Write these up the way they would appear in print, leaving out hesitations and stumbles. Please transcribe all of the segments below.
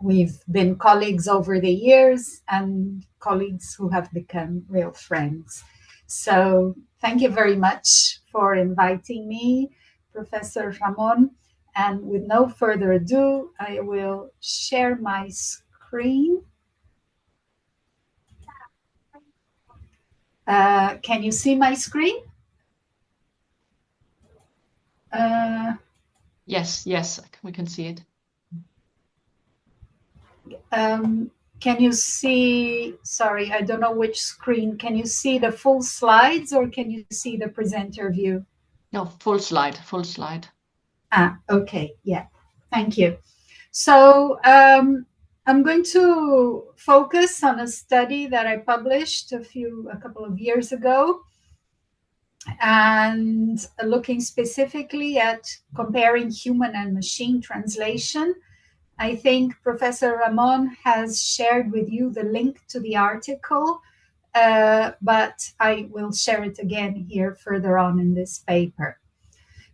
We've been colleagues over the years and colleagues who have become real friends. So thank you very much for inviting me, Professor Ramon. And with no further ado, I will share my screen. Can you see my screen? Yes, we can see it. Can you see, sorry, I don't know which screen. Can you see the full slides or can you see the presenter view? No, full slide, full slide. Okay, yeah, thank you. So I'm going to focus on a study that I published a couple of years ago, and looking specifically at comparing human and machine translation. I think Professor Ramon has shared with you the link to the article, but I will share it again here further on in this paper.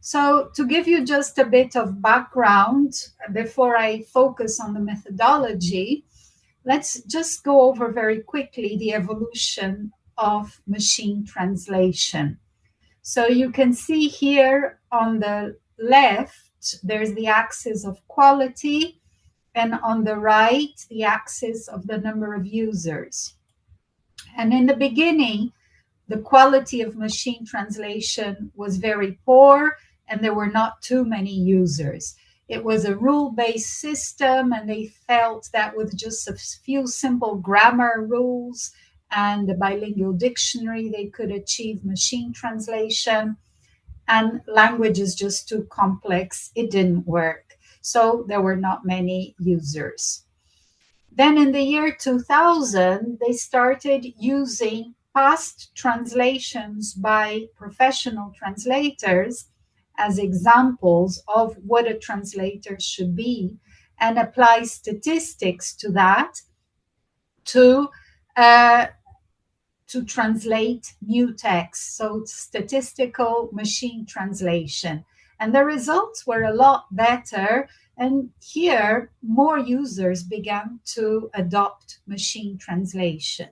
So to give you just a bit of background before I focus on the methodology, let's just go over very quickly the evolution of machine translation. So you can see here on the left, there's the axis of quality, and on the right, the axis of the number of users. And in the beginning, the quality of machine translation was very poor, and there were not too many users. It was a rule-based system, and they felt that with just a few simple grammar rules and a bilingual dictionary, they could achieve machine translation. And language is just too complex. It didn't work. So there were not many users. Then in the year 2000, they started using past translations by professional translators as examples of what a translator should be, and apply statistics to that to translate new text. So statistical machine translation. And the results were a lot better. And here, more users began to adopt machine translation.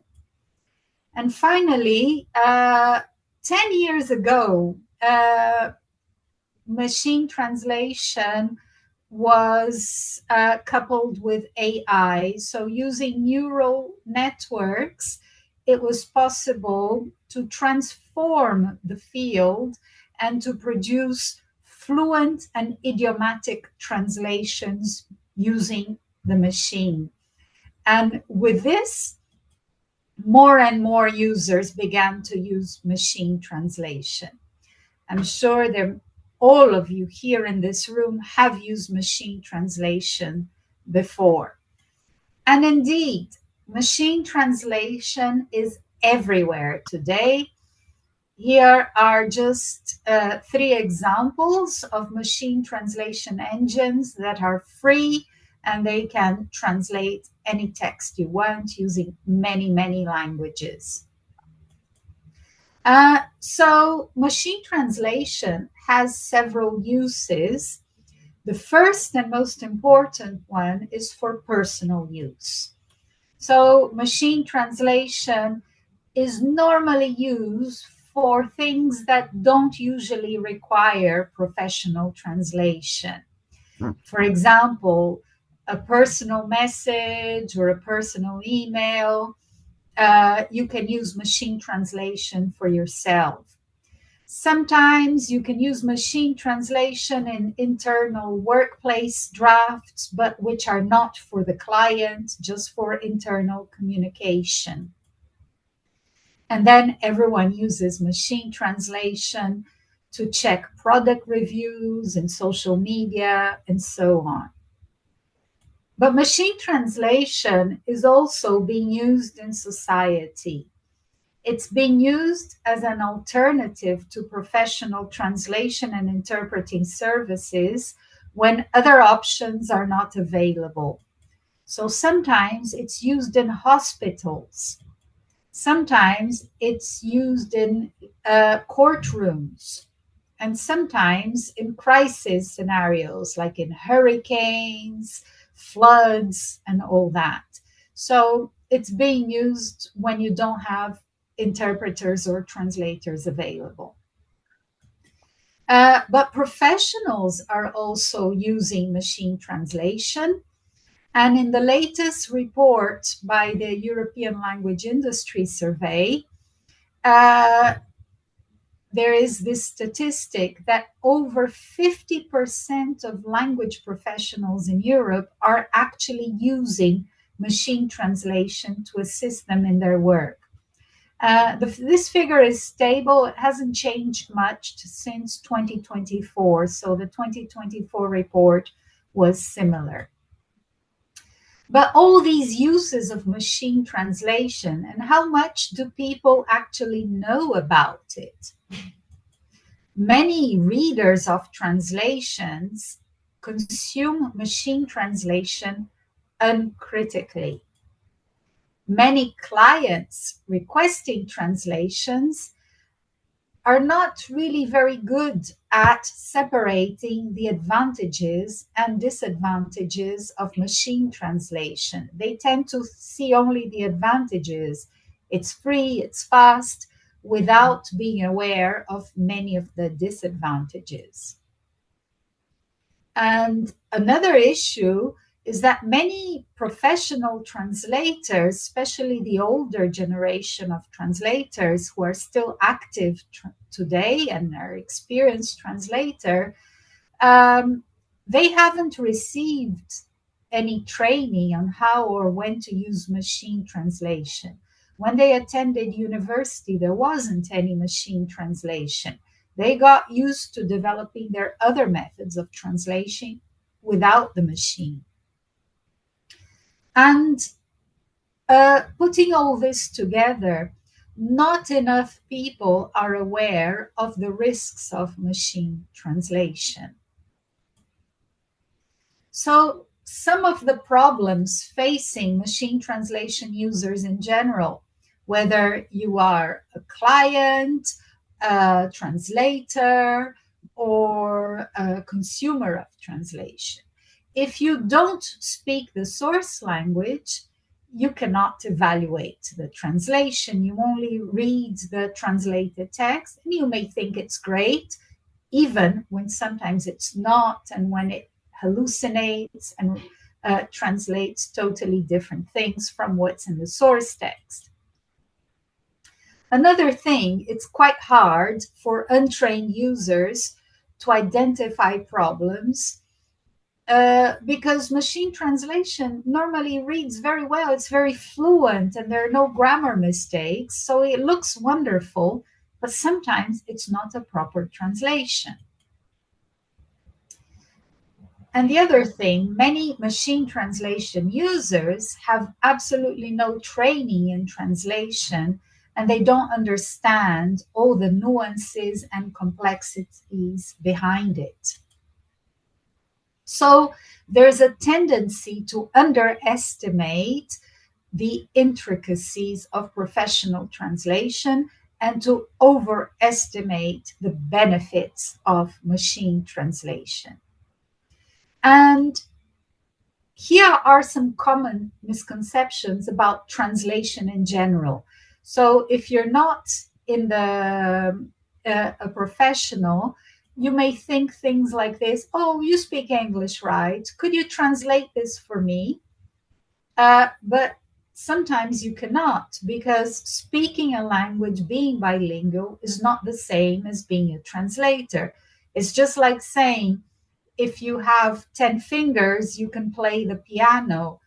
And finally, 10 years ago, machine translation was coupled with AI. So using neural networks, it was possible to transform the field and to produce fluent and idiomatic translations using the machine. And with this, more and more users began to use machine translation. I'm sure that all of you here in this room have used machine translation before. And indeed, machine translation is everywhere today. Here are just 3 examples of machine translation engines that are free, and they can translate any text you want using many, many languages. So machine translation has several uses. The first and most important one is for personal use. So machine translation is normally used for things that don't usually require professional translation. For example, a personal message or a personal email, you can use machine translation for yourself. Sometimes you can use machine translation in internal workplace drafts, but which are not for the client, just for internal communication. And then everyone uses machine translation to check product reviews and social media and so on. But machine translation is also being used in society. It's being used as an alternative to professional translation and interpreting services when other options are not available. So sometimes it's used in hospitals. Sometimes it's used in courtrooms, and sometimes in crisis scenarios, like in hurricanes, floods and all that. So it's being used when you don't have interpreters or translators available. But professionals are also using machine translation. And in the latest report by the European Language Industry Survey, there is this statistic that over 50% of language professionals in Europe are actually using machine translation to assist them in their work. This figure is stable. It hasn't changed much since 2024. So the 2024 report was similar. But all these uses of machine translation, and how much do people actually know about it? Many readers of translations consume machine translation uncritically. Many clients requesting translations are not really very good at separating the advantages and disadvantages of machine translation. They tend to see only the advantages. It's free, it's fast, without being aware of many of the disadvantages. And another issue is that many professional translators, especially the older generation of translators who are still active today and are experienced translator, they haven't received any training on how or when to use machine translation. When they attended university, there wasn't any machine translation. They got used to developing their other methods of translation without the machine. And putting all this together, not enough people are aware of the risks of machine translation. So some of the problems facing machine translation users in general, whether you are a client, a translator, or a consumer of translation. If you don't speak the source language, you cannot evaluate the translation. You only read the translated text, and you may think it's great, even when sometimes it's not, and when it hallucinates and translates totally different things from what's in the source text. Another thing, it's quite hard for untrained users to identify problems because machine translation normally reads very well. It's very fluent and there are no grammar mistakes. So it looks wonderful, but sometimes it's not a proper translation. And the other thing, many machine translation users have absolutely no training in translation, and they don't understand all the nuances and complexities behind it. So there's a tendency to underestimate the intricacies of professional translation and to overestimate the benefits of machine translation. And here are some common misconceptions about translation in general. So if you're not in a professional, you may think things like this: oh, you speak English, right? Could you translate this for me? But sometimes you cannot, because speaking a language, being bilingual, is not the same as being a translator. It's just like saying, if you have 10 fingers, you can play the piano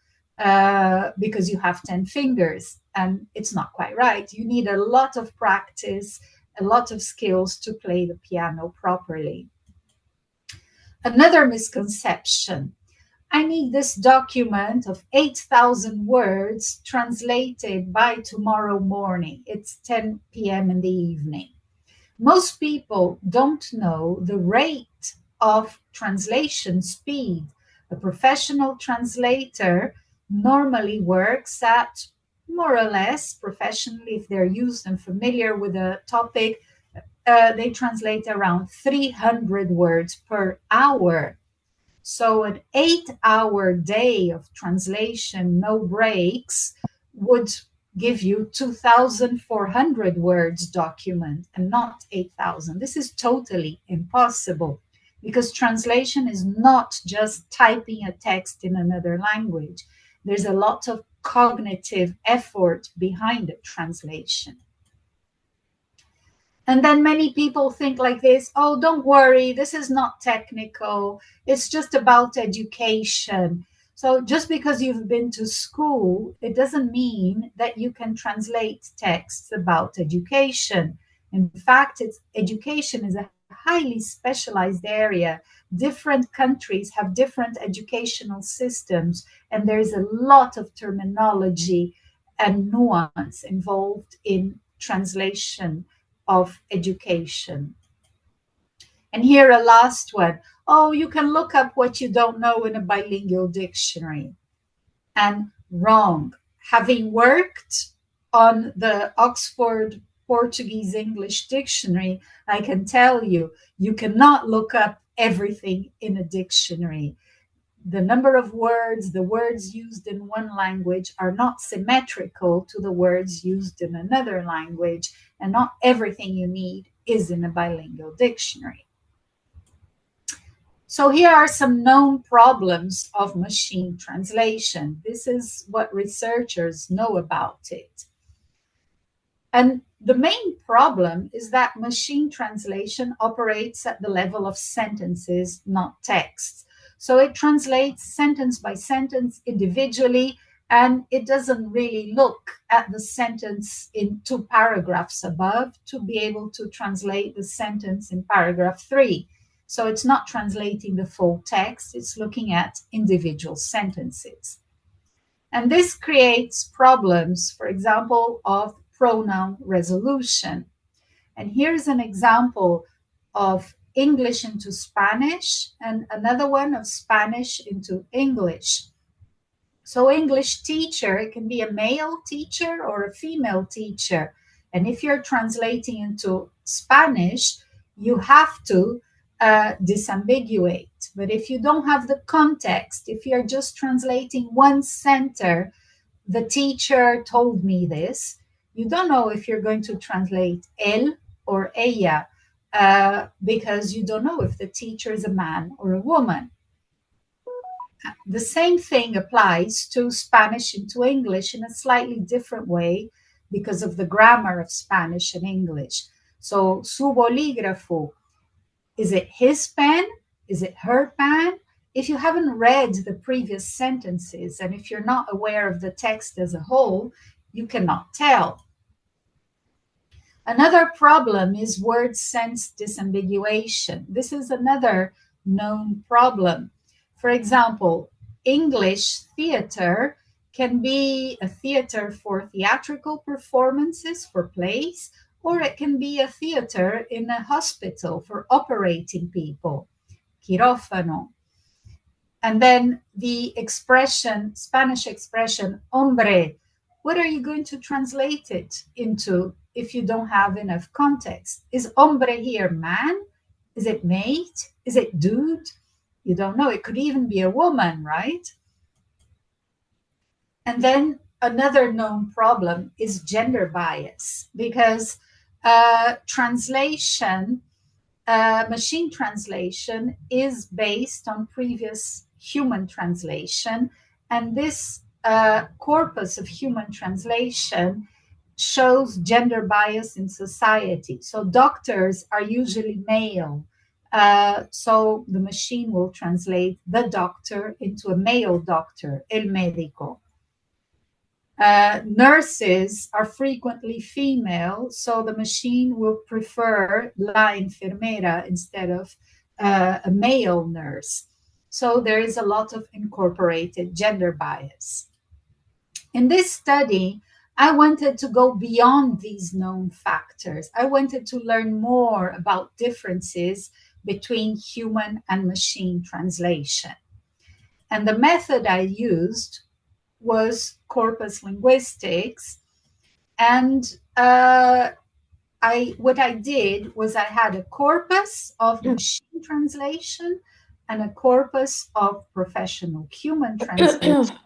because you have 10 fingers. And it's not quite right. You need a lot of practice, a lot of skills to play the piano properly. Another misconception: I need this document of 8,000 words translated by tomorrow morning. It's 10 p.m. in the evening. Most people don't know the rate of translation speed. A professional translator normally works at more or less professionally, if they're used and familiar with a topic, they translate around 300 words per hour. So an 8-hour day of translation, no breaks, would give you 2,400 words document and not 8,000. This is totally impossible because translation is not just typing a text in another language. There's a lot of cognitive effort behind the translation. And then many people think like this, oh, don't worry, this is not technical. It's just about education. So just because you've been to school, it doesn't mean that you can translate texts about education. In fact, education is a highly specialized area. Different countries have different educational systems, and there's a lot of terminology and nuance involved in translation of education. And here a last one. Oh, you can look up what you don't know in a bilingual dictionary. And wrong. Having worked on the Oxford Portuguese English Dictionary, I can tell you, you cannot look up everything in a dictionary. The number of words, the words used in one language are not symmetrical to the words used in another language, and not everything you need is in a bilingual dictionary. So here are some known problems of machine translation. This is what researchers know about it. And the main problem is that machine translation operates at the level of sentences, not texts. So it translates sentence by sentence individually, and it doesn't really look at the sentence in 2 paragraphs above to be able to translate the sentence in paragraph 3. So it's not translating the full text, it's looking at individual sentences. And this creates problems, for example, of pronoun resolution. And here's an example of English into Spanish and another one of Spanish into English. So English teacher, it can be a male teacher or a female teacher. And if you're translating into Spanish, you have to disambiguate. But if you don't have the context, if you're just translating one sentence, the teacher told me this, you don't know if you're going to translate él or ella, because you don't know if the teacher is a man or a woman. The same thing applies to Spanish into English in a slightly different way because of the grammar of Spanish and English. So, su bolígrafo, is it his pen? Is it her pen? If you haven't read the previous sentences and if you're not aware of the text as a whole, you cannot tell. Another problem is word sense disambiguation. This is another known problem. For example, English theater can be a theater for theatrical performances, for plays, or it can be a theater in a hospital for operating people, quirófano. And then the expression, Spanish expression, hombre, what are you going to translate it into if you don't have enough context? Is hombre here man? Is it mate? Is it dude? You don't know. It could even be a woman, right? And then another known problem is gender bias, because machine translation is based on previous human translation, and this corpus of human translation shows gender bias in society. So doctors are usually male, so the machine will translate the doctor into a male doctor, el médico. Nurses are frequently female, so the machine will prefer la enfermera instead of a male nurse. So there is a lot of incorporated gender bias. In this study, I wanted to go beyond these known factors. I wanted to learn more about differences between human and machine translation. And the method I used was corpus linguistics. And what I did was I had a corpus of machine translation, and a corpus of professional human translation.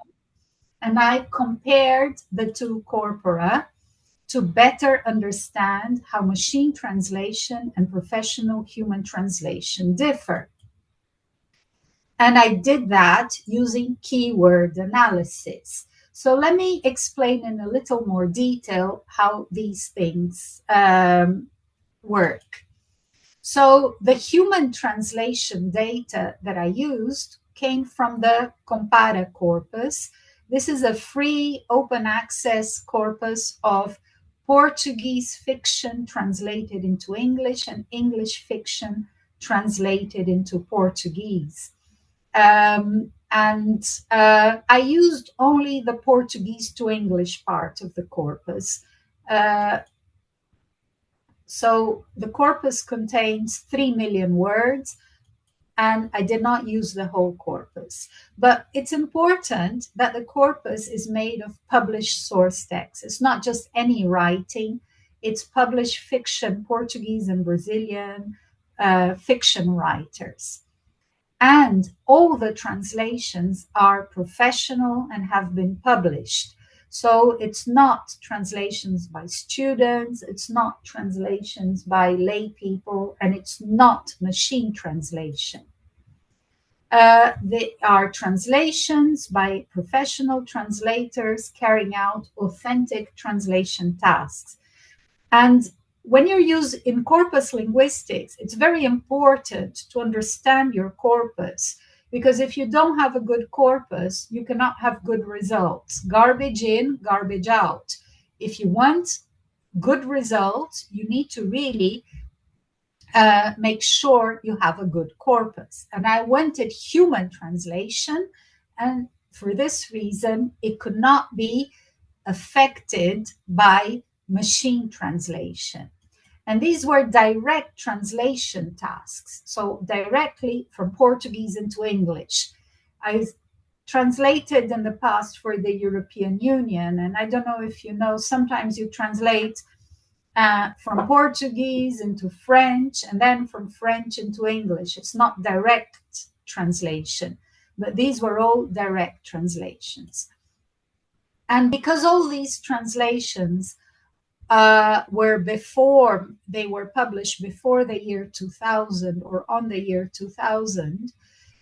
And I compared the two corpora to better understand how machine translation and professional human translation differ. And I did that using keyword analysis. So let me explain in a little more detail how these things work. So the human translation data that I used came from the Corpora corpus. This is a free open access corpus of Portuguese fiction translated into English and English fiction translated into Portuguese. I used only the Portuguese to English part of the corpus. So the corpus contains 3 million words, and I did not use the whole corpus. But it's important that the corpus is made of published source text. It's not just any writing. It's published fiction, Portuguese and Brazilian fiction writers. And all the translations are professional and have been published. So it's not translations by students, it's not translations by lay people, and it's not machine translation. They are translations by professional translators carrying out authentic translation tasks. And when you're in corpus linguistics, it's very important to understand your corpus, because if you don't have a good corpus, you cannot have good results. Garbage in, garbage out. If you want good results, you need to really make sure you have a good corpus. And I wanted human translation, and for this reason, it could not be affected by machine translation. And these were direct translation tasks, so directly from Portuguese into English. I translated in the past for the European Union, and I don't know if you know, sometimes you translate from Portuguese into French, and then from French into English. It's not direct translation, but these were all direct translations. And because all these translations were before, they were published before the year 2000 or on the year 2000,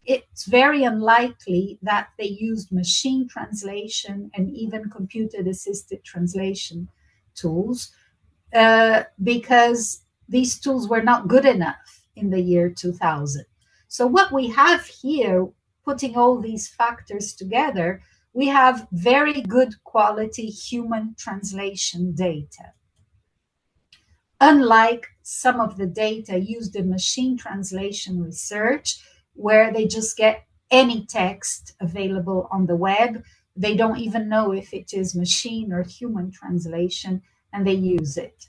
it's very unlikely that they used machine translation and even computer-assisted translation tools, because these tools were not good enough in the year 2000. So what we have here, putting all these factors together, we have very good quality human translation data. Unlike some of the data used in machine translation research, where they just get any text available on the web, they don't even know if it is machine or human translation, and they use it.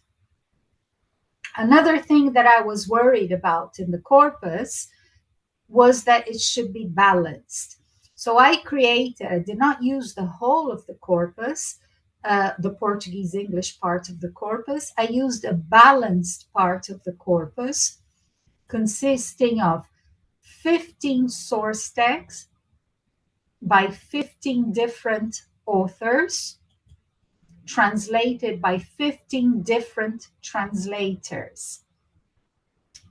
Another thing that I was worried about in the corpus was that it should be balanced. So I did not use the whole of the corpus, the Portuguese-English part of the corpus. I used a balanced part of the corpus consisting of 15 source texts by 15 different authors, translated by 15 different translators.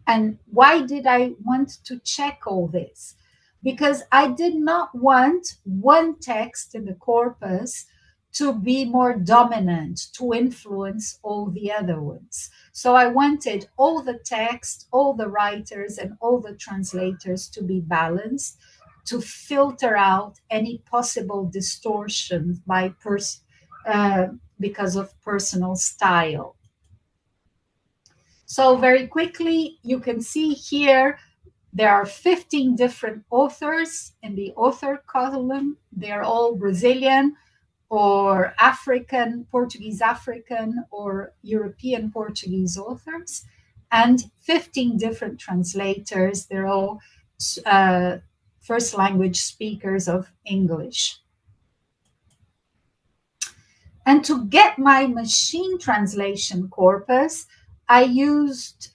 And why did I want to check all this? Because I did not want one text in the corpus to be more dominant, to influence all the other ones. So I wanted all the text, all the writers, and all the translators to be balanced, to filter out any possible distortion by because of personal style. So very quickly, you can see here, there are 15 different authors in the author column. They're all Brazilian or African, Portuguese African, or European Portuguese authors, and 15 different translators. They're all first language speakers of English. And to get my machine translation corpus, I used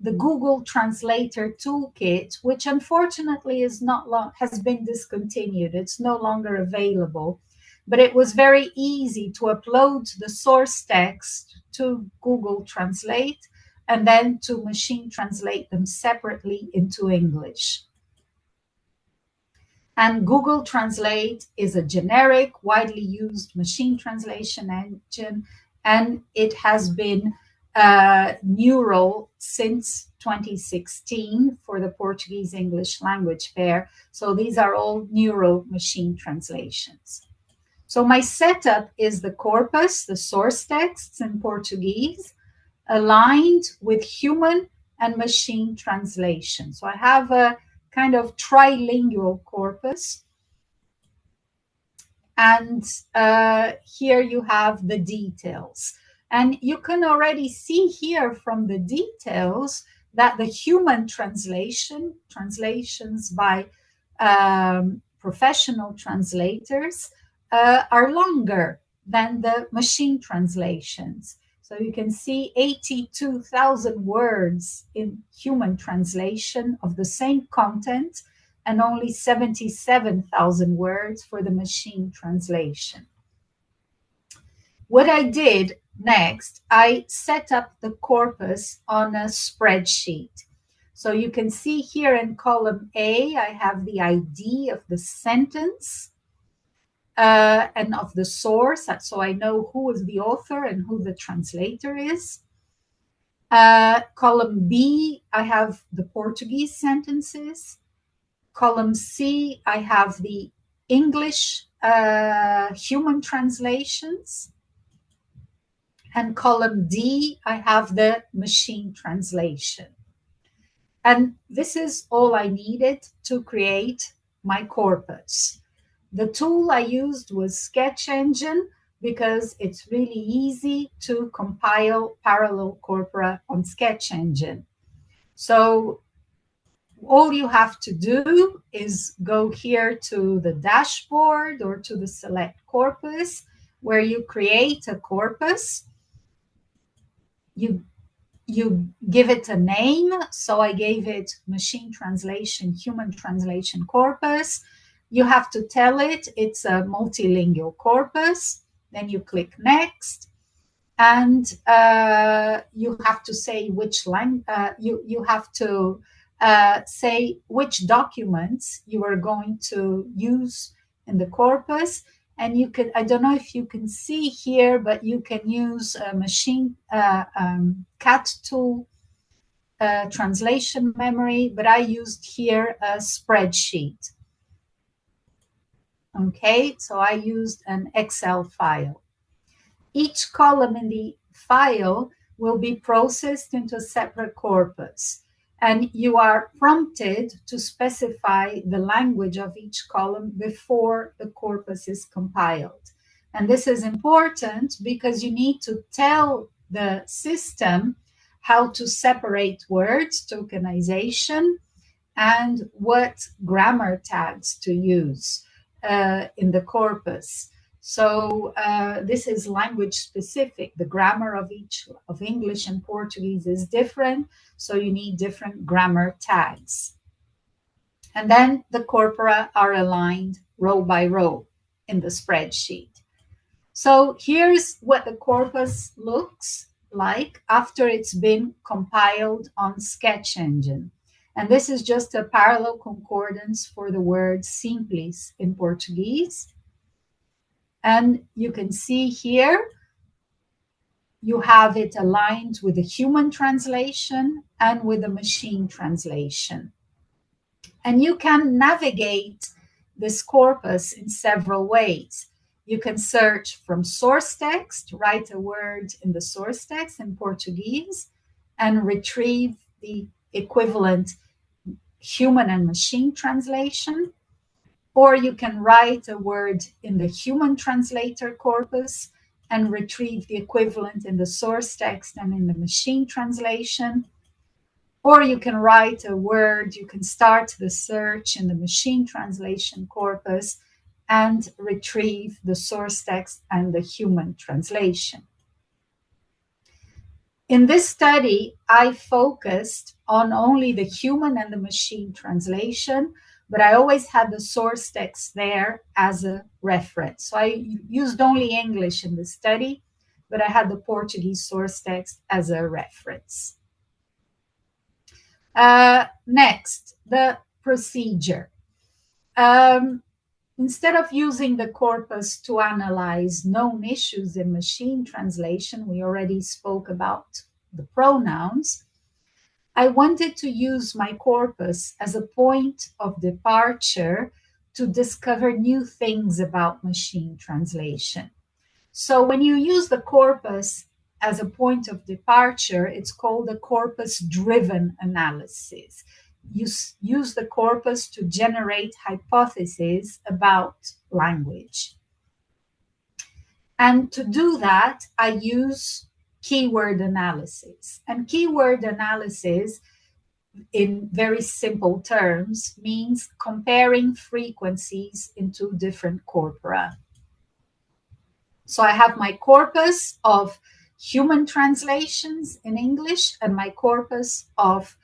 the Google Translator Toolkit, which unfortunately has been discontinued. It's no longer available, but it was very easy to upload the source text to Google Translate and then to machine translate them separately into English. And Google Translate is a generic, widely used machine translation engine, and it has been neural since 2016 for the Portuguese English language pair. So these are all neural machine translations. So my setup is the corpus, the source texts in Portuguese, aligned with human and machine translation. So I have a kind of trilingual corpus. And here you have the details. And you can already see here from the details that the human translations by professional translators are longer than the machine translations. So you can see 82,000 words in human translation of the same content and only 77,000 words for the machine translation. What I did next, I set up the corpus on a spreadsheet. So you can see here in column A, I have the ID of the sentence and of the source, so I know who is the author and who the translator is. Column B, I have the Portuguese sentences. Column C, I have the English human translations. And column D, I have the machine translation. And this is all I needed to create my corpus. The tool I used was Sketch Engine because it's really easy to compile parallel corpora on Sketch Engine. So all you have to do is go here to the dashboard or to the select corpus where you create a corpus. You give it a name. So I gave it machine translation, human translation corpus. You have to tell it it's a multilingual corpus. Then you click next. And you have to say which language, you have to say which documents you are going to use in the corpus. And you can, I don't know if you can see here, but you can use a machine cat tool, translation memory, but I used here a spreadsheet. Okay, so I used an Excel file. Each column in the file will be processed into a separate corpus. And you are prompted to specify the language of each column before the corpus is compiled. And this is important because you need to tell the system how to separate words, tokenization, and what grammar tags to use in the corpus. So this is language specific. The grammar of each of English and Portuguese is different, so you need different grammar tags. And then the corpora are aligned row by row in the spreadsheet. So here's what the corpus looks like after it's been compiled on Sketch Engine. And this is just a parallel concordance for the word simples in Portuguese. And you can see here, you have it aligned with the human translation and with the machine translation. And you can navigate this corpus in several ways. You can search from source text, write a word in the source text in Portuguese, and retrieve the equivalent human and machine translation. Or you can write a word in the human translator corpus and retrieve the equivalent in the source text and in the machine translation. Or you can write a word, you can start the search in the machine translation corpus and retrieve the source text and the human translation. In this study, I focused on only the human and the machine translation, but I always had the source text there as a reference. So I used only English in the study, but I had the Portuguese source text as a reference. Next, the procedure. Instead of using the corpus to analyze known issues in machine translation, we already spoke about the pronouns. I wanted to use my corpus as a point of departure to discover new things about machine translation. So when you use the corpus as a point of departure, it's called a corpus-driven analysis. You use the corpus to generate hypotheses about language. And to do that, I use keyword analysis. And keyword analysis, in very simple terms, means comparing frequencies in two different corpora. So I have my corpus of human translations in English and my corpus of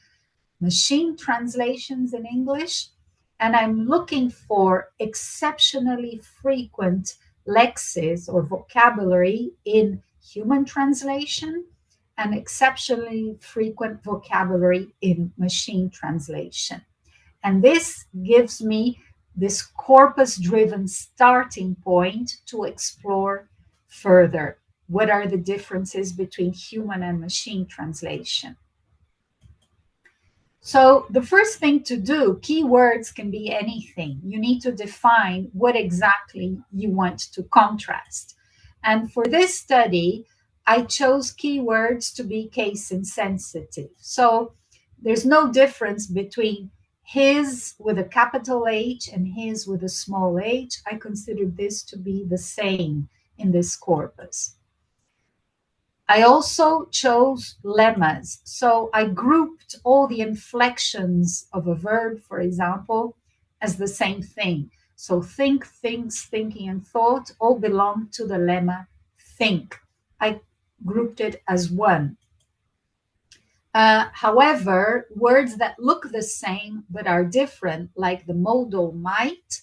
machine translations in English, and I'm looking for exceptionally frequent lexis or vocabulary in human translation and exceptionally frequent vocabulary in machine translation. And this gives me this corpus-driven starting point to explore further. What are the differences between human and machine translation? So the first thing to do, keywords can be anything. You need to define what exactly you want to contrast. And for this study, I chose keywords to be case insensitive. So there's no difference between his with a capital H and his with a small h. I considered this to be the same in this corpus. I also chose lemmas. So I grouped all the inflections of a verb, for example, as the same thing. So think, thinks, thinking, and thought all belong to the lemma think. I grouped it as one. However, words that look the same but are different, like the modal might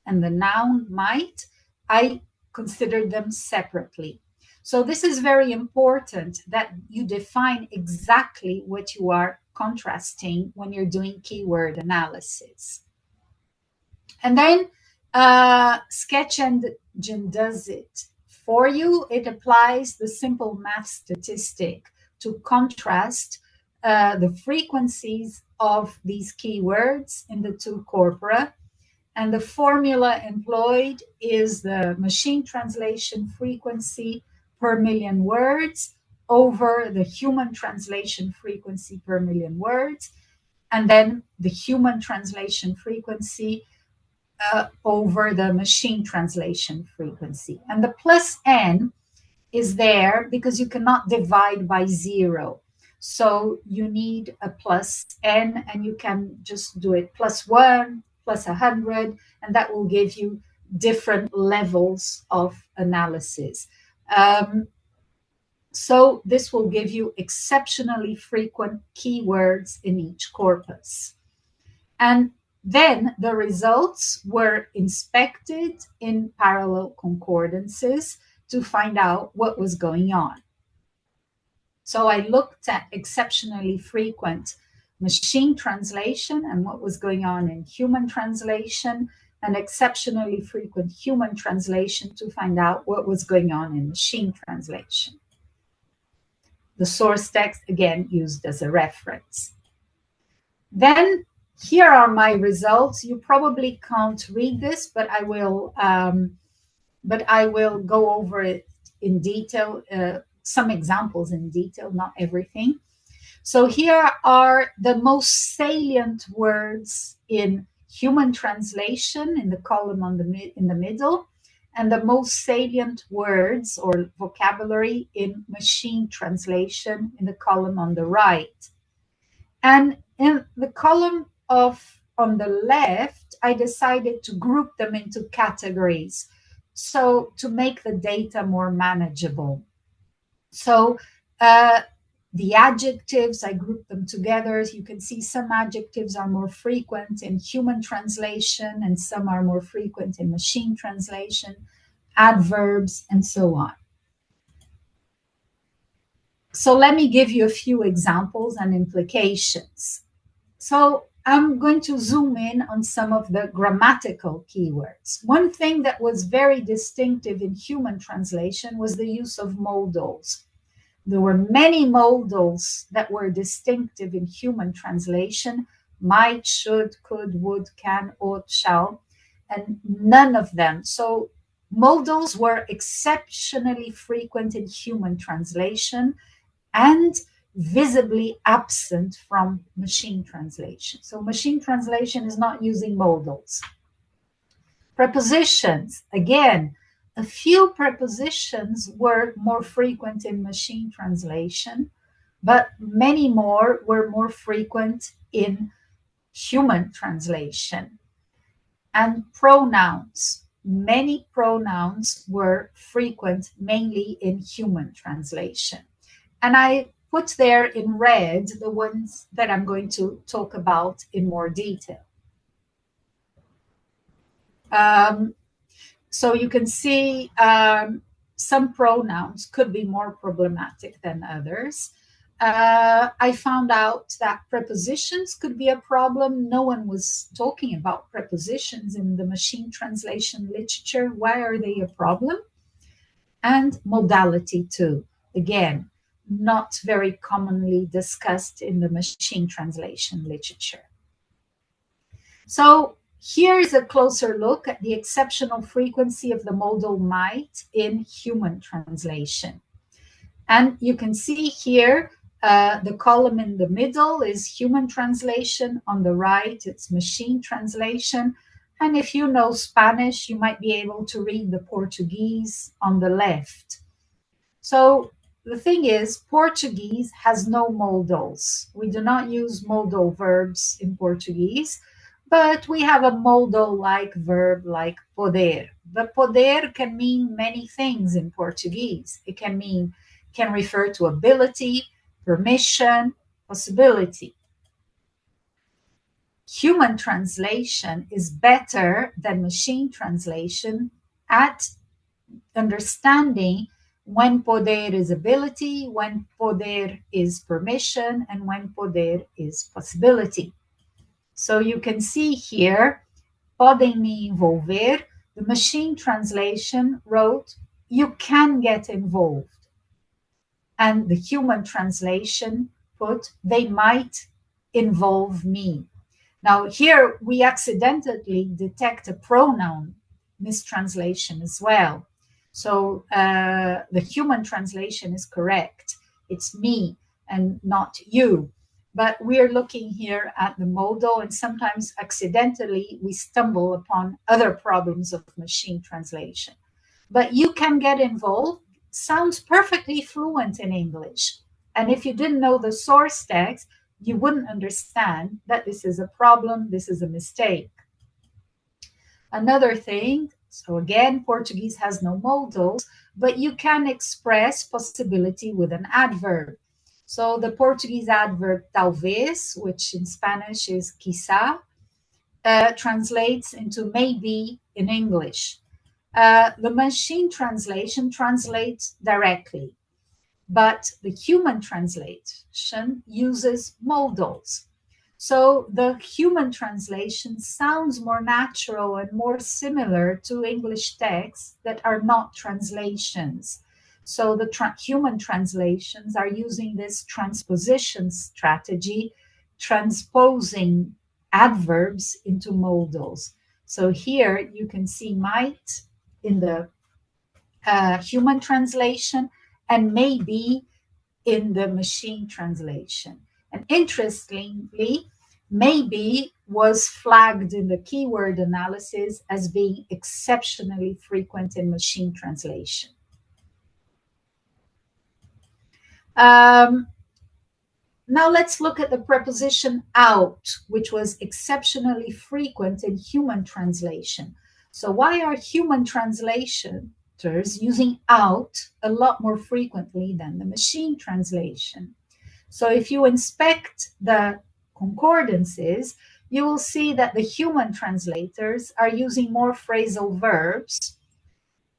and the noun might, I considered them separately. So this is very important that you define exactly what you are contrasting when you're doing keyword analysis. And then Sketch Engine does it for you. It applies the simple math statistic to contrast the frequencies of these keywords in the two corpora. And the formula employed is the machine translation frequency per million words over the human translation frequency per million words, and then the human translation frequency over the machine translation frequency. And the plus n is there because you cannot divide by 0. So you need a plus n, and you can just do it plus 1, plus 100, and that will give you different levels of analysis. So this will give you exceptionally frequent keywords in each corpus. And then the results were inspected in parallel concordances to find out what was going on. So I looked at exceptionally frequent machine translation and what was going on in human translation, and exceptionally frequent human translation to find out what was going on in machine translation. The source text, again, used as a reference. Then here are my results. You probably can't read this, but I will go over it in detail, some examples in detail, not everything. So here are the most salient words in human translation in the column in the middle, and the most salient words or vocabulary in machine translation in the column on the right. And in the column on the left, I decided to group them into categories, so to make the data more manageable. So The adjectives, I grouped them together. You can see some adjectives are more frequent in human translation and some are more frequent in machine translation, adverbs, and so on. So let me give you a few examples and implications. So I'm going to zoom in on some of the grammatical keywords. One thing that was very distinctive in human translation was the use of modals. There were many modals that were distinctive in human translation: might, should, could, would, can, ought, shall, and none of them. So modals were exceptionally frequent in human translation and visibly absent from machine translation. So machine translation is not using modals. Prepositions, again, a few prepositions were more frequent in machine translation, but many more were more frequent in human translation. And pronouns, many pronouns were frequent mainly in human translation. And I put there in red the ones that I'm going to talk about in more detail. So you can see some pronouns could be more problematic than others. I found out that prepositions could be a problem. No one was talking about prepositions in the machine translation literature. Why are they a problem? And modality too. Again, not very commonly discussed in the machine translation literature. So here's a closer look at the exceptional frequency of the modal might in human translation. And you can see here, the column in the middle is human translation. On the right, it's machine translation. And if you know Spanish, you might be able to read the Portuguese on the left. So the thing is, Portuguese has no modals. We do not use modal verbs in Portuguese, but we have a modal-like verb like poder. But poder can mean many things in Portuguese. It can refer to ability, permission, possibility. Human translation is better than machine translation at understanding when poder is ability, when poder is permission, and when poder is possibility. So you can see here, podem me envolver. The machine translation wrote, you can get involved. And the human translation put, they might involve me. Now here we accidentally detect a pronoun mistranslation as well. So the human translation is correct. It's me and not you. But we're looking here at the modal, and sometimes accidentally we stumble upon other problems of machine translation. But you can get involved sounds perfectly fluent in English. And if you didn't know the source text, you wouldn't understand that this is a problem, this is a mistake. Another thing, so again, Portuguese has no modals, but you can express possibility with an adverb. So the Portuguese adverb talvez, which in Spanish is quizá, translates into maybe in English. The machine translation translates directly, but the human translation uses modals. So the human translation sounds more natural and more similar to English texts that are not translations. So the human translations are using this transposition strategy, transposing adverbs into modals. So here you can see might in the human translation and maybe in the machine translation. And interestingly, maybe was flagged in the keyword analysis as being exceptionally frequent in machine translation. Now let's look at the preposition out, which was exceptionally frequent in human translation. So why are human translators using out a lot more frequently than the machine translation? So if you inspect the concordances, you will see that the human translators are using more phrasal verbs,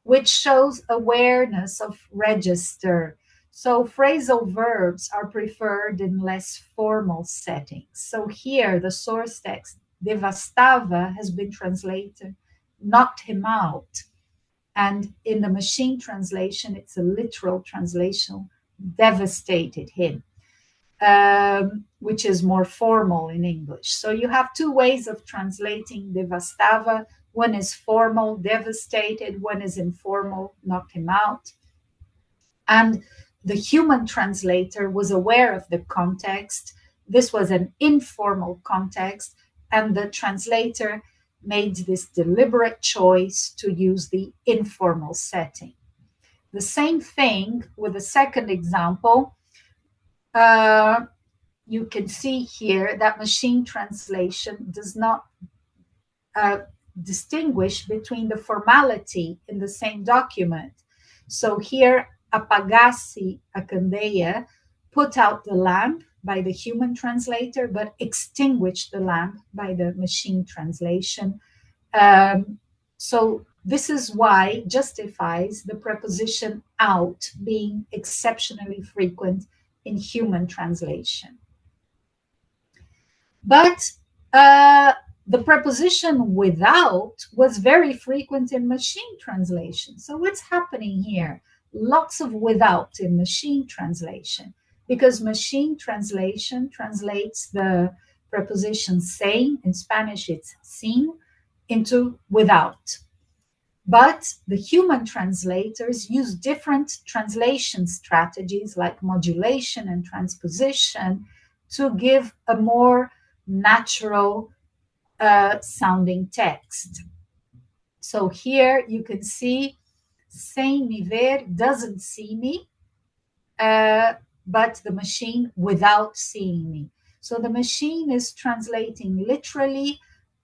which shows awareness of register. So phrasal verbs are preferred in less formal settings. So here, the source text, devastava, has been translated, knocked him out. And in the machine translation, it's a literal translation, devastated him, which is more formal in English. So you have two ways of translating devastava. One is formal, devastated. One is informal, knocked him out. And the human translator was aware of the context. This was an informal context, and the translator made this deliberate choice to use the informal setting. The same thing with the second example. You can see here that machine translation does not distinguish between the formality in the same document. So here, apagasse a candeia, put out the lamp by the human translator, but extinguish the lamp by the machine translation. So this is why justifies the preposition out being exceptionally frequent in human translation. But the preposition without was very frequent in machine translation. So what's happening here? Lots of without in machine translation, because machine translation translates the preposition sem, in Spanish it's sin, into without. But the human translators use different translation strategies like modulation and transposition to give a more natural sounding text. So here you can see sem me ver, doesn't see me, but the machine without seeing me. So the machine is translating literally.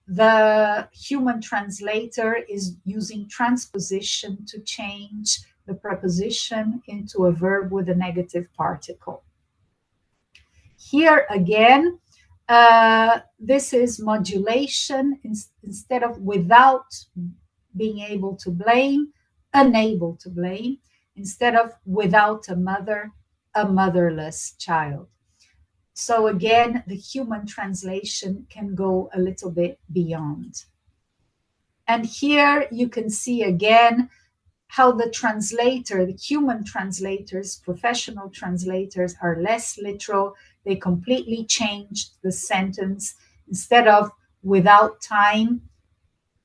The human translator is using transposition to change the preposition into a verb with a negative particle. Here again, this is modulation. Instead of without being able to blame, unable to blame. Instead of without a mother, a motherless child. So again, the human translation can go a little bit beyond. And here you can see again how the translator, the human translators, professional translators are less literal. They completely changed the sentence. Instead of without time,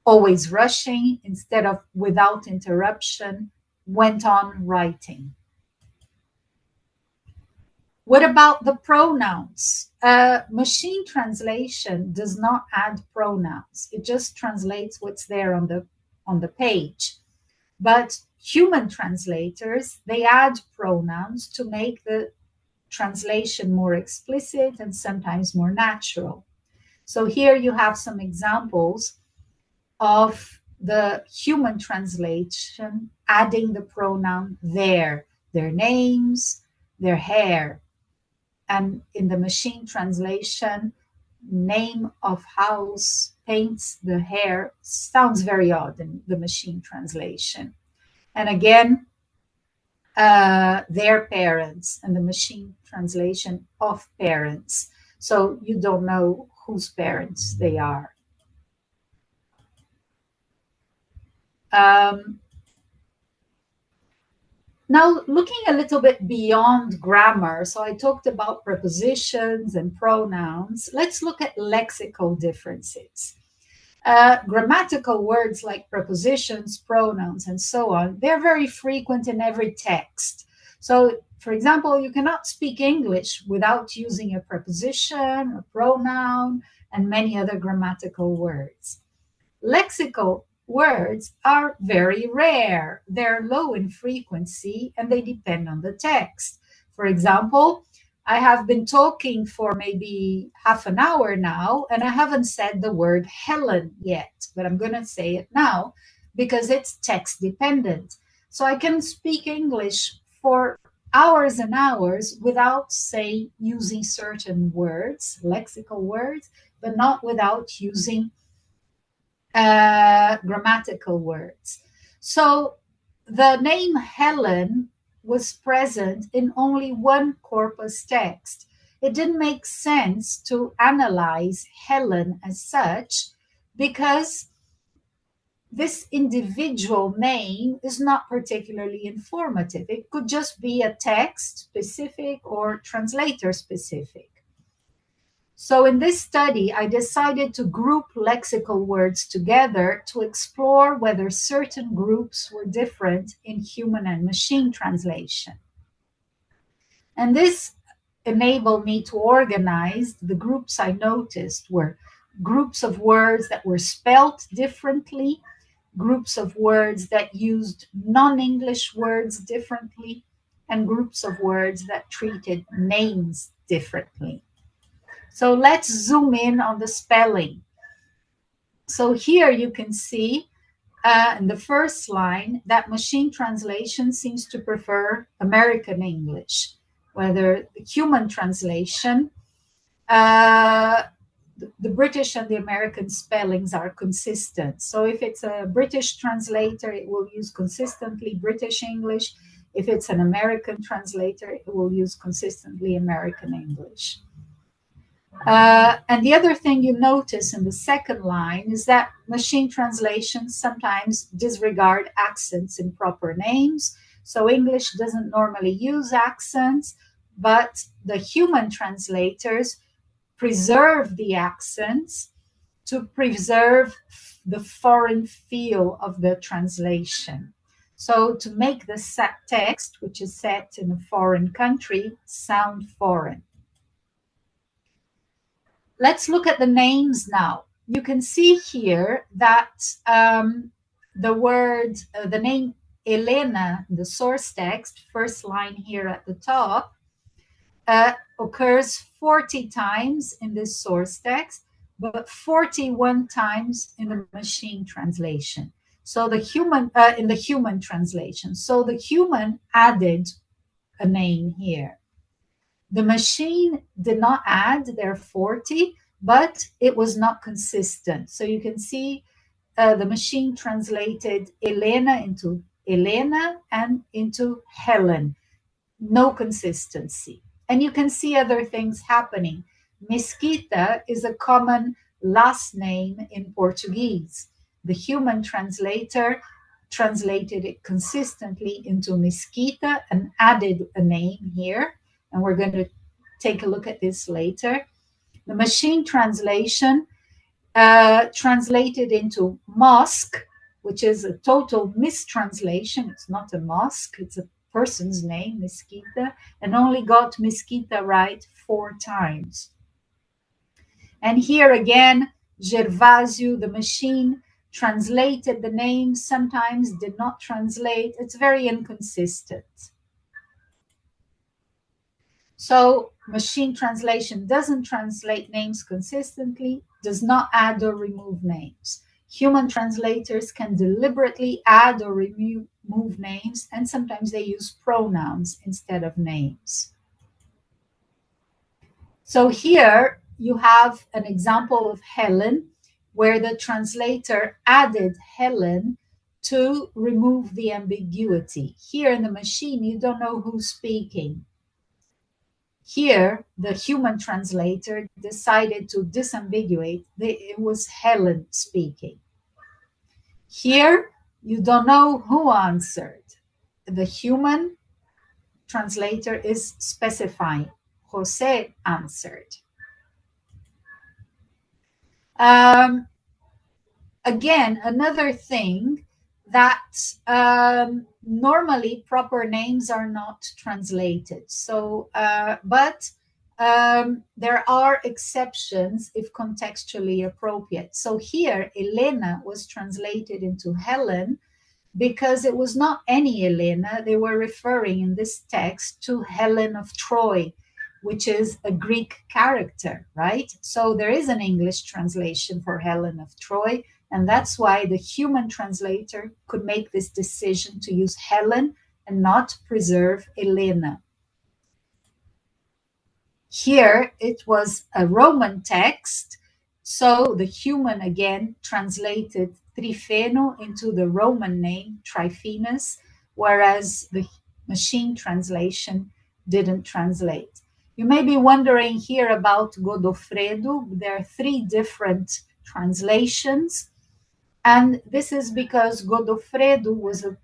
always rushing. Instead of without interruption, went on writing. What about the pronouns? Machine translation does not add pronouns. It just translates what's there on the page. But human translators, they add pronouns to make the translation more explicit and sometimes more natural. So here you have some examples of the human translation adding the pronoun their names, their hair. And in the machine translation, name of house, paints the hair, sounds very odd in the machine translation. And again, their parents, and the machine translation of parents. So you don't know whose parents they are. Now, looking a little bit beyond grammar, so I talked about prepositions and pronouns. Let's look at lexical differences. Grammatical words like prepositions, pronouns, and so on, they're very frequent in every text. So, for example, you cannot speak English without using a preposition, a pronoun, and many other grammatical words. Lexical words are very rare. They're low in frequency and they depend on the text. For example, I have been talking for maybe half an hour now and I haven't said the word Helen yet, but I'm going to say it now because it's text dependent. So I can speak English for hours and hours without, say, using certain words, lexical words, but not without using grammatical words. So the name Helen was present in only one corpus text. It didn't make sense to analyze Helen as such because this individual name is not particularly informative. It could just be a text specific or translator specific. So in this study, I decided to group lexical words together to explore whether certain groups were different in human and machine translation. And this enabled me to organize the groups I noticed were groups of words that were spelt differently, groups of words that used non-English words differently, and groups of words that treated names differently. So let's zoom in on the spelling. So here you can see in the first line that machine translation seems to prefer American English, whether the human translation, the British and the American spellings are consistent. So if it's a British translator, it will use consistently British English. If it's an American translator, it will use consistently American English. And the other thing you notice in the second line is that machine translations sometimes disregard accents in proper names. So English doesn't normally use accents, but the human translators preserve the accents to preserve the foreign feel of the translation. So to make the text, which is set in a foreign country, sound foreign. Let's look at the names now. You can see here that the name Elena, the source text, first line here at the top, occurs 40 times in this source text, but 41 times in the machine translation. So the human, in the human translation. So the human added a name here. The machine did not add their 40, but it was not consistent. So you can see the machine translated Elena into Elena and into Helen. No consistency. And you can see other things happening. Mesquita is a common last name in Portuguese. The human translator translated it consistently into Mesquita and added a name here. And we're going to take a look at this later. The machine translation translated into mosque, which is a total mistranslation. It's not a mosque, it's a person's name, Mesquita, and only got Mesquita right 4 times. And here again, Gervásio, the machine, translated the name, sometimes did not translate. It's very inconsistent. So machine translation doesn't translate names consistently, does not add or remove names. Human translators can deliberately add or remove names, and sometimes they use pronouns instead of names. So here you have an example of Helen, where the translator added Helen to remove the ambiguity. Here in the machine, you don't know who's speaking. Here, the human translator decided to disambiguate. It was Helen speaking. Here, you don't know who answered. The human translator is specifying. Jose answered. Again, another thing that normally proper names are not translated. So, but there are exceptions if contextually appropriate. So here, Elena was translated into Helen because it was not any Elena. They were referring in this text to Helen of Troy, which is a Greek character, right? So there is an English translation for Helen of Troy, and that's why the human translator could make this decision to use Helen and not preserve Elena. Here it was a Roman text, so the human again translated Trifeno into the Roman name Triphenus, whereas the machine translation didn't translate. You may be wondering here about Godofredo. There are 3 different translations, and this is because Godofredo was a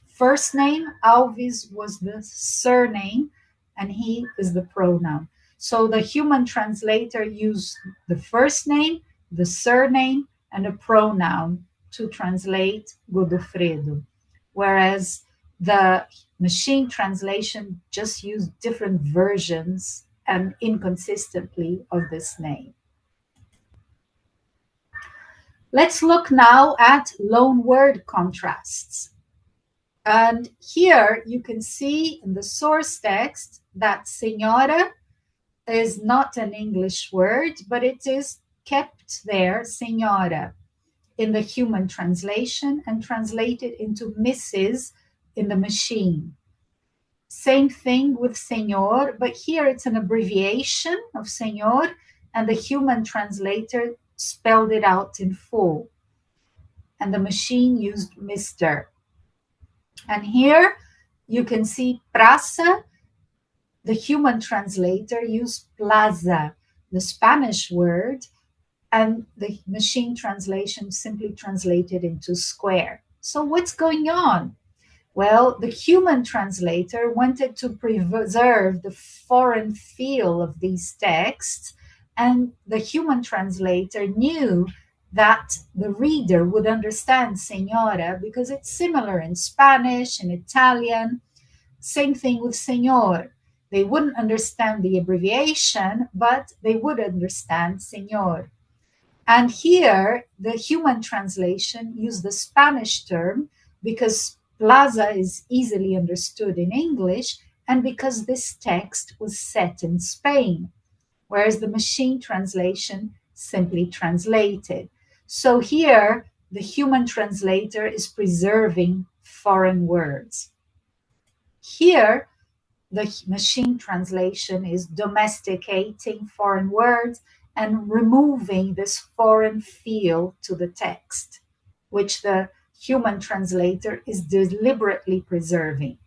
first name, Alves was the surname, and he is the pronoun. So the human translator used the first name, the surname, and a pronoun to translate Godofredo, whereas the machine translation just used different versions and inconsistently of this name. Let's look now at loan word contrasts. And here you can see in the source text that senhora is not an English word, but it is kept there, senhora, in the human translation and translated into Mrs. in the machine. Same thing with senhor, but here it's an abbreviation of senhor, and the human translator spelled it out in full. And the machine used Mr. And here you can see praça. The human translator used plaza, the Spanish word, and the machine translation simply translated into square. So what's going on? Well, the human translator wanted to preserve the foreign feel of these texts, and the human translator knew that the reader would understand senhora because it's similar in Spanish and Italian. Same thing with señor. They wouldn't understand the abbreviation, but they would understand señor. And here, the human translation used the Spanish term because plaza is easily understood in English and because this text was set in Spain, whereas the machine translation simply translated. So here, the human translator is preserving foreign words. Here, the machine translation is domesticating foreign words and removing this foreign feel to the text, which the human translator is deliberately preserving.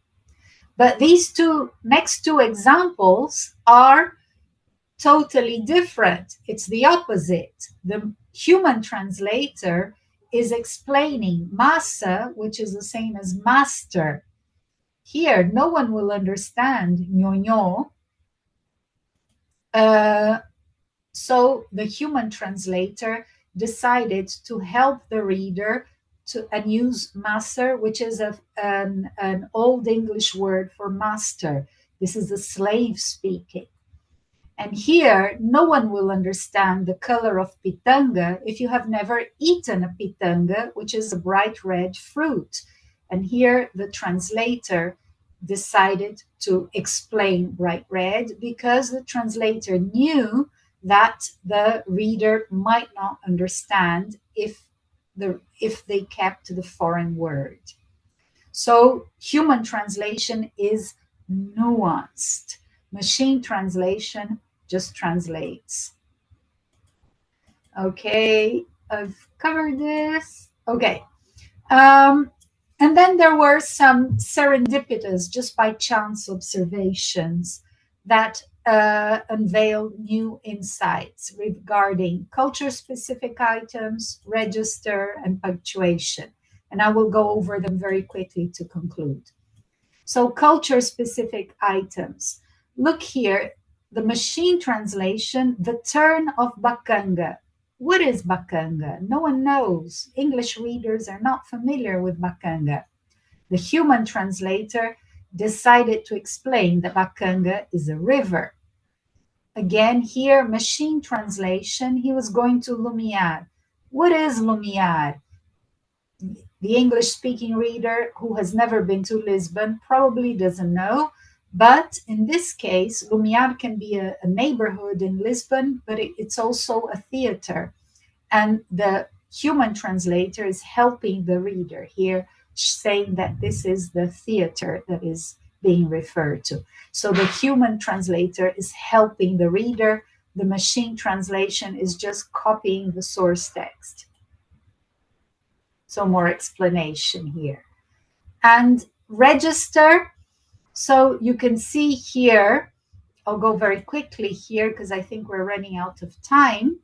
But these next two examples are totally different. It's the opposite. The human translator is explaining massa, which is the same as master. Here, no one will understand ñoño. So the human translator decided to help the reader and use master, which is an Old English word for master. This is a slave speaking. And here, no one will understand the color of pitanga if you have never eaten a pitanga, which is a bright red fruit. And here, the translator decided to explain bright red because the translator knew that the reader might not understand if they kept the foreign word. So human translation is nuanced. Machine translation just translates. Okay, I've covered this. Okay. And then there were some serendipitous, just by chance observations that unveiled new insights regarding culture-specific items, register, and punctuation. And I will go over them very quickly to conclude. So culture-specific items. Look here, the machine translation, the turn of bacanga. What is bacanga? No one knows. English readers are not familiar with bacanga. The human translator decided to explain that bacanga is a river. Again, here, machine translation, he was going to Lumiar. What is Lumiar? The English-speaking reader who has never been to Lisbon probably doesn't know. But in this case, Lumiar can be a neighborhood in Lisbon, but it's also a theater. And the human translator is helping the reader here, saying that this is the theater that is being referred to. So the human translator is helping the reader. The machine translation is just copying the source text. So more explanation here. And register. So you can see here, I'll go very quickly here because I think we're running out of time.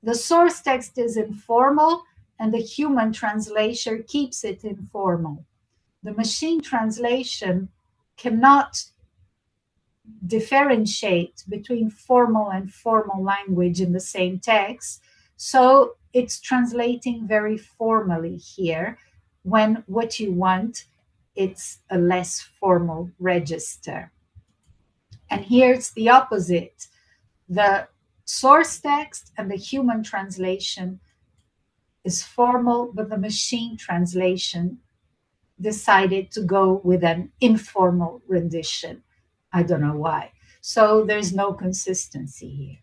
The source text is informal and the human translator keeps it informal. The machine translation cannot differentiate between formal and formal language in the same text. So it's translating very formally here when what you want, it's a less formal register. And here it's the opposite. The source text and the human translation is formal, but the machine translation decided to go with an informal rendition. I don't know why. So there's no consistency here.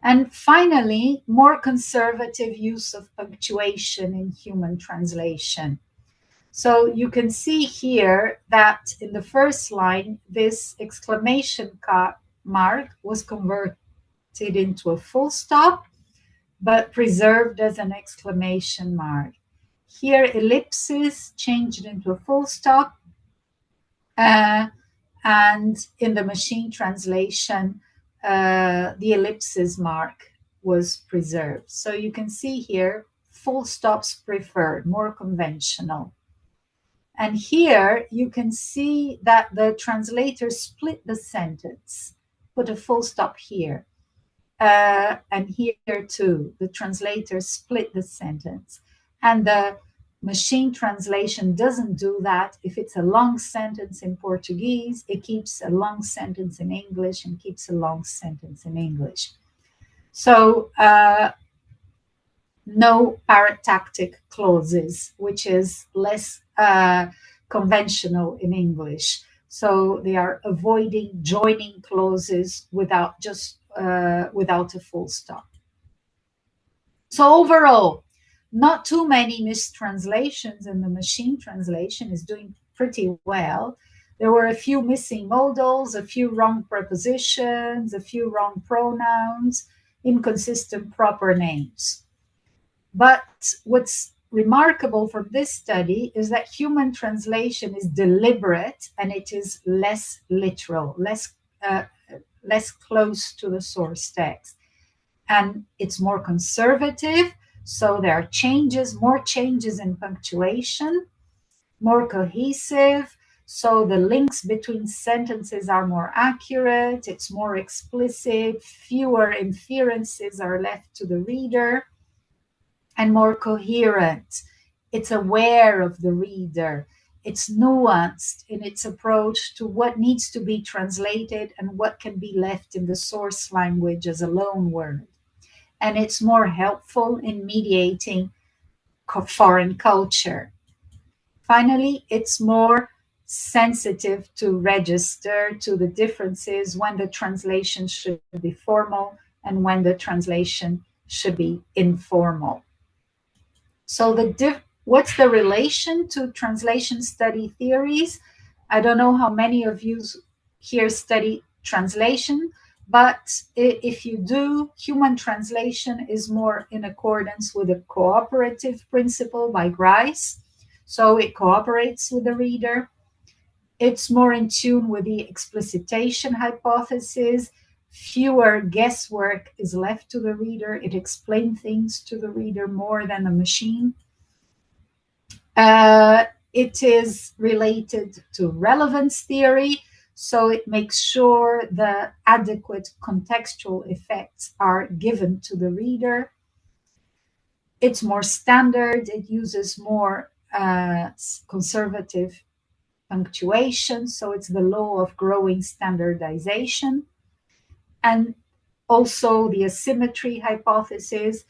And finally, more conservative use of punctuation in human translation. So you can see here that in the first line, this exclamation mark was converted into a full stop, but preserved as an exclamation mark. Here, ellipsis changed into a full stop, and in the machine translation, the ellipsis mark was preserved. So you can see here, full stops preferred, more conventional. And here you can see that the translator split the sentence, put a full stop here. And here too, the translator split the sentence. And the machine translation doesn't do that. If it's a long sentence in Portuguese, it keeps a long sentence in English and keeps a long sentence in English. So no parotactic clauses, which is less conventional in English. So they are avoiding joining clauses without a full stop. So overall, not too many mistranslations, and the machine translation is doing pretty well. There were a few missing modals, a few wrong prepositions, a few wrong pronouns, inconsistent proper names. But what's remarkable from this study is that human translation is deliberate and it is less literal, less close to the source text. And it's more conservative, so there are more changes in punctuation, more cohesive, so the links between sentences are more accurate, it's more explicit, fewer inferences are left to the reader, and more coherent. It's aware of the reader. It's nuanced in its approach to what needs to be translated and what can be left in the source language as a loan word. And it's more helpful in mediating foreign culture. Finally, it's more sensitive to register to the differences when the translation should be formal and when the translation should be informal. So what's the relation to translation study theories? I don't know how many of you here study translation, but if you do, human translation is more in accordance with the cooperative principle by Grice. So it cooperates with the reader. It's more in tune with the explicitation hypothesis. Fewer guesswork is left to the reader. It explains things to the reader more than a machine. It is related to relevance theory, so it makes sure the adequate contextual effects are given to the reader. It's more standard. It uses more conservative punctuation, so it's the law of growing standardization. And also the asymmetry hypothesis.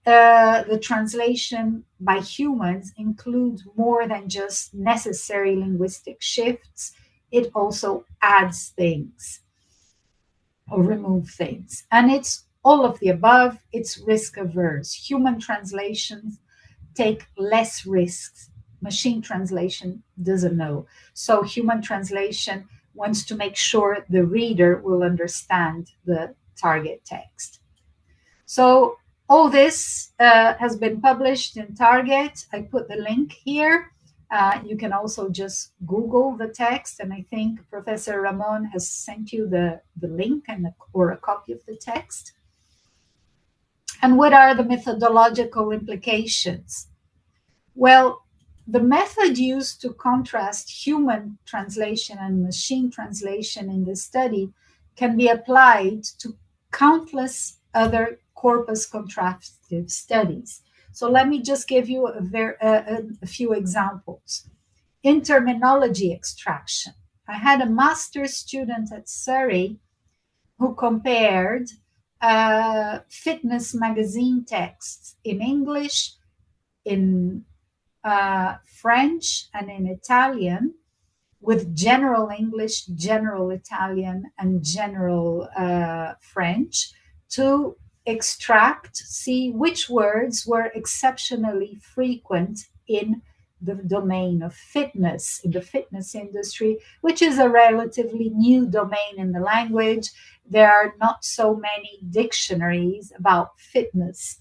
The translation by humans includes more than just necessary linguistic shifts. It also adds things or remove things. And it's all of the above. It's risk averse. Human translations take less risks machine translation doesn't know. So human translation wants to make sure the reader will understand the target text. So all this has been published in Target. I put the link here. You can also just Google the text, and I think Professor Ramon has sent you the link or a copy of the text. And what are the methodological implications? Well, the method used to contrast human translation and machine translation in this study can be applied to countless other corpus contrastive studies. So let me just give you a few examples. In terminology extraction, I had a master's student at Surrey who compared fitness magazine texts in English, in French, and in Italian with general English, general Italian, and general French to see which words were exceptionally frequent in the domain of fitness, in the fitness industry, which is a relatively new domain in the language. There are not so many dictionaries about fitness.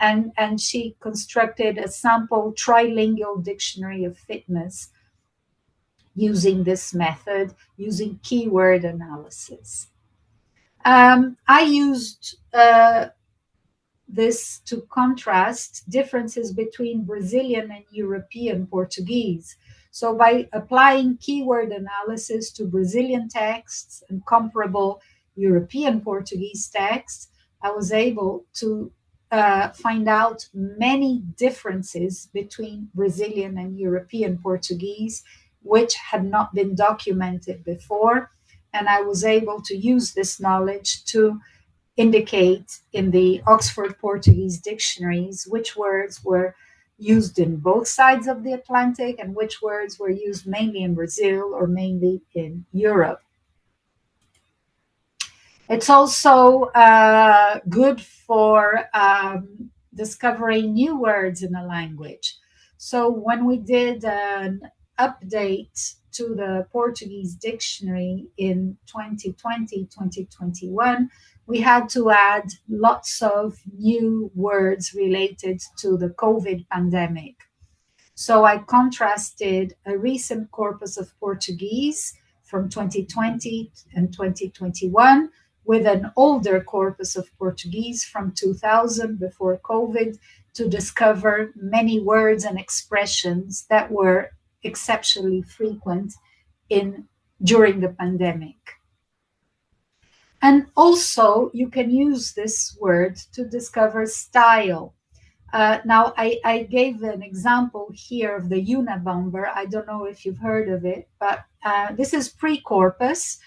And she constructed a sample trilingual dictionary of fitness using this method, using keyword analysis. I used this to contrast differences between Brazilian and European Portuguese. So by applying keyword analysis to Brazilian texts and comparable European Portuguese texts, I was able to find out many differences between Brazilian and European Portuguese, which had not been documented before. And I was able to use this knowledge to indicate in the Oxford Portuguese dictionaries which words were used in both sides of the Atlantic and which words were used mainly in Brazil or mainly in Europe. It's also good for discovering new words in a language. So when we did an update to the Portuguese dictionary in 2020, 2021, we had to add lots of new words related to the COVID pandemic. So I contrasted a recent corpus of Portuguese from 2020 and 2021 with an older corpus of Portuguese from 2000 before COVID to discover many words and expressions that were exceptionally frequent during the pandemic. And also you can use this word to discover style. Now I gave an example here of the Unabomber. I don't know if you've heard of it, but this is pre-corpus.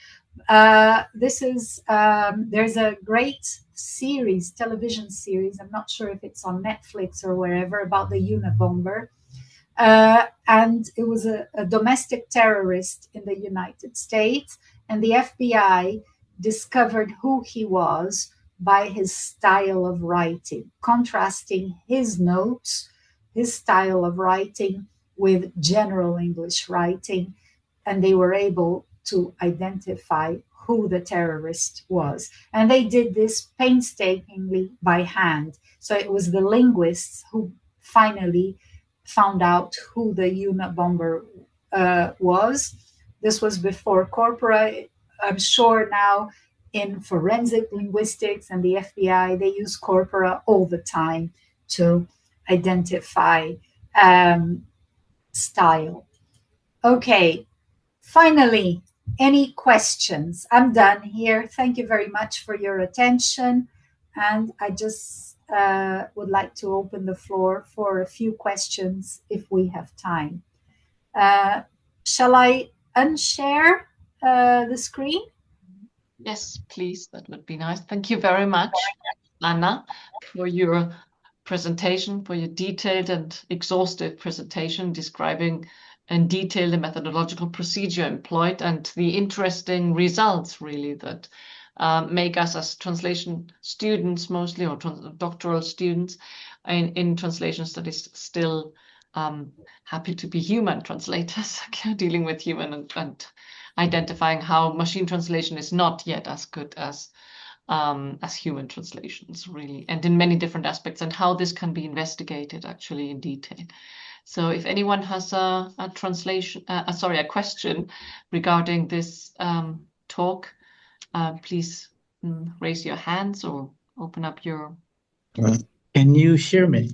There's a great series, television series, I'm not sure if it's on Netflix or wherever, about the Unabomber. And it was a domestic terrorist in the United States, and the FBI discovered who he was by his style of writing, contrasting his notes, his style of writing with general English writing, and they were able to identify who the terrorist was. And they did this painstakingly by hand. So it was the linguists who finally found out who the Unabomber was. This was before corpora. I'm sure now in forensic linguistics and the FBI, they use corpora all the time to identify style. Okay, finally, any questions? I'm done here. Thank you very much for your attention. And I just would like to open the floor for a few questions if we have time. Shall I unshare the screen? Yes, please. That would be nice. Thank you very much, Ana, for your presentation, for your detailed and exhaustive presentation describing in detail the methodological procedure employed and the interesting results really that make us as translation students mostly, or doctoral students in translation studies, still happy to be human translators, dealing with human and identifying how machine translation is not yet as good as human translations, really, and in many different aspects, and how this can be investigated actually in detail. So if anyone has a question regarding this talk, please raise your hands or open up your... Can you hear me?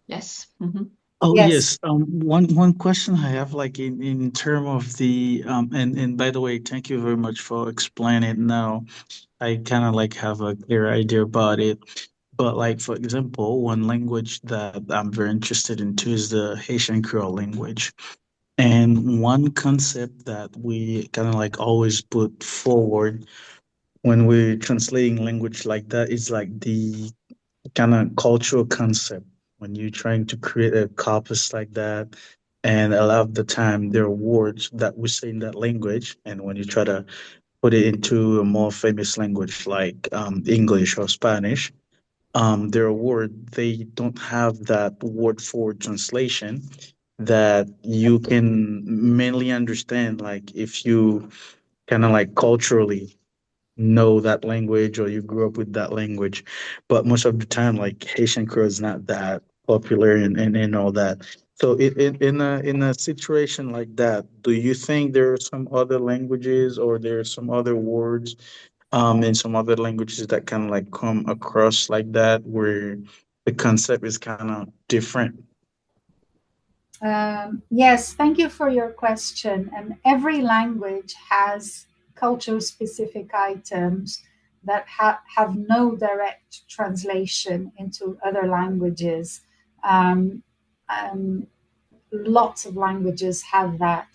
Yes. Mm-hmm. Oh, yes. One question I have, like in term of the and by the way, thank you very much for explaining it. Now I kind of like have a clear idea about it. But like, for example, one language that I'm very interested in too is the Haitian Creole language. And one concept that we kind of like always put forward when we're translating language like that is like the kind of cultural concept when you're trying to create a corpus like that. And a lot of the time, there are words that we say in that language. And when you try to put it into a more famous language like English or Spanish, there are words they don't have that word for translation that you can mainly understand. Like if you kind of like culturally know that language or you grew up with that language. But most of the time, like Haitian Creole is not that popular and all that. So in a situation like that, do you think there are some other languages or there are some other words in some other languages that kind of like come across like that where the concept is kind of different? Yes, thank you for your question. And every language has culture-specific items that have no direct translation into other languages. Um, Lots of languages have that.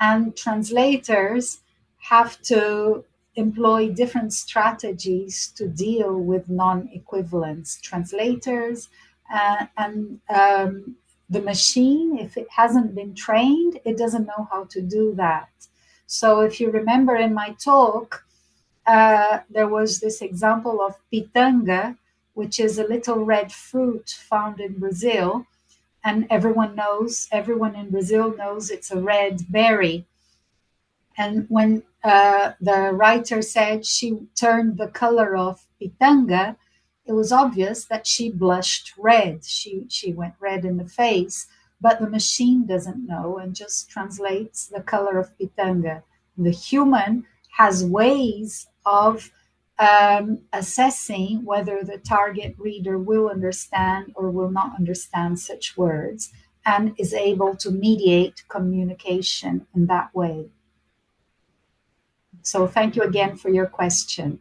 And translators have to employ different strategies to deal with non-equivalence. Translators and the machine, if it hasn't been trained, it doesn't know how to do that. So if you remember in my talk, there was this example of pitanga, which is a little red fruit found in Brazil. And everyone in Brazil knows it's a red berry. And when the writer said she turned the color of pitanga, it was obvious that she blushed red. She went red in the face, but the machine doesn't know and just translates the color of pitanga. The human has ways of assessing whether the target reader will understand or will not understand such words and is able to mediate communication in that way. So thank you again for your question.